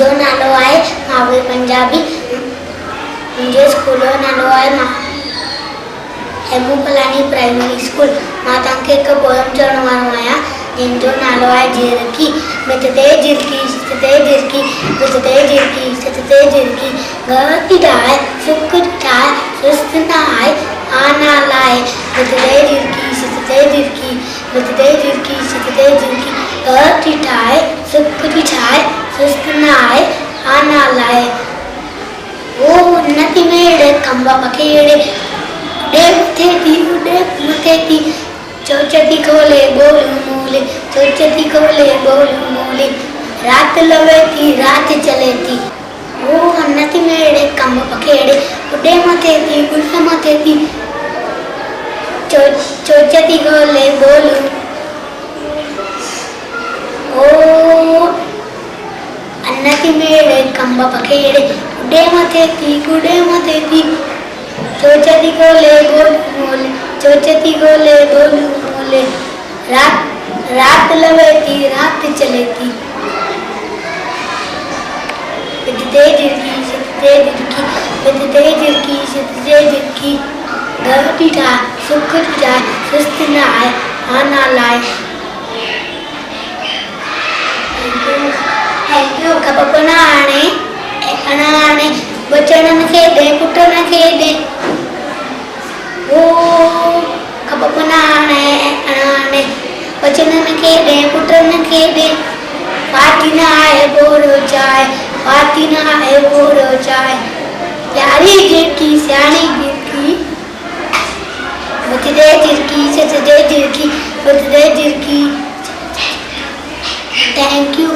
मुंहिंजो नालो आहे महावीर पंजाबी। मुंहिंजे स्कूल जो नालो आहे हेमू पलानी प्राइमरी स्कूल। मां तव्हांखे हिकु पोयम चवण वारो आहियां जंहिंजो नालो आहे झिरकी। मिटते झिरकी सिटते झिरकी मिटते झिरकी सिटते झिरकी घटी ठाहे सुख ठाहे सुस्त न आहे आना लाए। मिटते झिरकी सिटते झिरकी मिटते झिरकी सिटते झिरकी घटी ठाहे सुख ठाहे सुस्त न आहे आना लाए। ओ उन्नति मेड़े खंबा पखेड़े उड़े मथे थी उड़े मथे थी चौचती खोले बोलू मूले चौचती खोले बोलू मूले रात लवे थी रात चले थी। ओ उन्नति मेड़े खंबा पखेड़े उड़े मथे थी चौचती खोले बोलू। ओ अन्नति मेड़े खंबा पखेड़े उड़े मथे थी चौचती खोले बोलू मोले चौचती खोले बोलू मोले रात लवे थी रात चले थी। मिटते झिरकी सिटते झिरकी मिटते झिरकी सिटते झिरकी घटी ठाहे सुख ठाहे सुस्त न आहे आना लाए। खप न आणे बचन न खेॾे पुट न खेॾे। ओ खप न आणे बचन न खेॾे पुट न खेॾे पाती न आहे बोरो चाहे पाती न आहे बोरो चाहे प्यारी झिरकी सियाणी झिरकी मिटते झिरकी सिटते झिरकी मिटते झिरकी। Thank you.